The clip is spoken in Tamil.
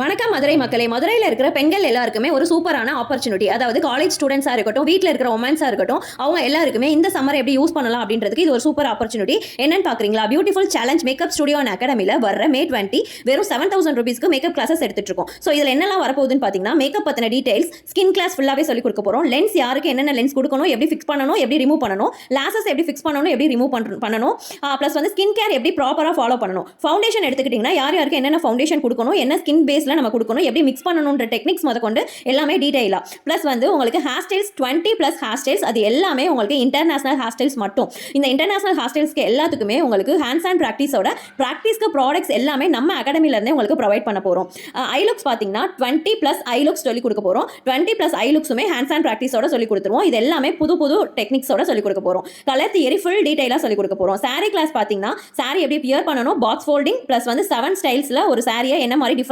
வணக்கம் மதுரை மக்களே. மதுரையில் இருக்கிற பெண்கள் எல்லாருக்குமே ஒரு சூப்பரான ஆப்பர்ச்சுனிட்டி. அதாவது காலேஜ் ஸ்டூடெண்ட்ஸாக இருக்கட்டும், வீட்டில் இருக்கிற உமன்ஸாக இருக்கட்டும், அவங்க எல்லாருக்குமே இந்த சம்மர் எப்படி யூஸ் பண்ணலாம் அப்படின்றதுக்கு இது ஒரு சூப்பர் ஆப்பர்ச்சுனிட்டி. என்னன்னு பார்க்குறீங்களா? Beautiful challenge makeup studio and அகாடமியில் வர May 20 வெறும் 7,000 rupeesக்கு மேக்கப் கிளாஸஸ் எடுத்துட்டு இருக்கோம். ஸோ இதில் என்னெல்லாம் வரப்போகுதுன்னு பார்த்தீங்கன்னா, மேக்கப் பற்றின டீடைல்ஸ், ஸ்கின் கிளாஸ் ஃபுல்லாகவே சொல்லிக் கொடுக்க போகிறோம். லென்ஸ் யாருக்கு என்னென்ன லென்ஸ் கொடுக்கணும், எப்படி ஃபிக்ஸ் பண்ணணும், எப்படி ரிமூவ் பண்ணணும், லாசஸ் எப்படி ஃபிக்ஸ் பண்ணணும், எப்படி ரிமூவ் பண்ணணும், ப்ளஸ் வந்து ஸ்கின் கேர் எப்படி ப்ராப்பராக ஃபாலோ பண்ணணும். ஃபவுண்டேஷன் எடுத்துக்கிட்டிங்கன்னா யார் யாருக்கு என்னென்ன ஃபவுண்டேஷன் கொடுக்கணும், என்ன ஸ்கின் பேஸில் நம்ம கொடுக்கணும், எப்படி மிக்ஸ் பண்ணணும்ன்ற டெக்னிக்ஸ் முதற்கொண்டு எல்லாமே டீடைலா. ப்ளஸ் வந்து உங்களுக்கு ஹேர் ஸ்டைல்ஸ் 20+ ஹேர் ஸ்டைல்ஸ், அது எல்லாமே உங்களுக்கு இன்டர்நேஷனல் ஹேர் ஸ்டைல்ஸ் மட்டும். இந்த இன்டர்நேஷனல் ஹேர் ஸ்டைல்ஸ்க்கு எல்லாத்துக்குமே உங்களுக்கு ஹேண்ட்ஸ் அண்ட் ப்ராக்டிஸ்க்கு ப்ராடக்ட்ஸ் எல்லாமே நம்ம அகாடமிலேருந்தே உங்களுக்கு ப்ரொவைட் பண்ண போகிறோம். ஐலுக்ஸ் பார்த்தீங்கன்னா 20+ ஐலுக்ஸ் சொல்லிக் கொடுக்க போகிறோம். 20+ ஐலுக்ஸுமே ஹேண்ட்ஸ் அண்ட் ப்ராக்டிஸோட சொல்லிக் கொடுத்துருவோம். இது எல்லாமே புது புது டெக்னிக்ஸோட சொல்லிக் கொடுக்க போகிறோம். கலர் தியரி ஃபுல் டீடைலாக சொல்லிக் கொடுக்க போகிறோம். சாரி கிளாஸ் பார்த்தீங்கன்னா சாரி எப்படி பியர் பண்ணணும், பாக்ஸ் ஃபோல்டிங் ப்ளஸ் வந்து 7 ஸ்டைல்ஸில் ஒரு சாரியை என்ன மாதிரி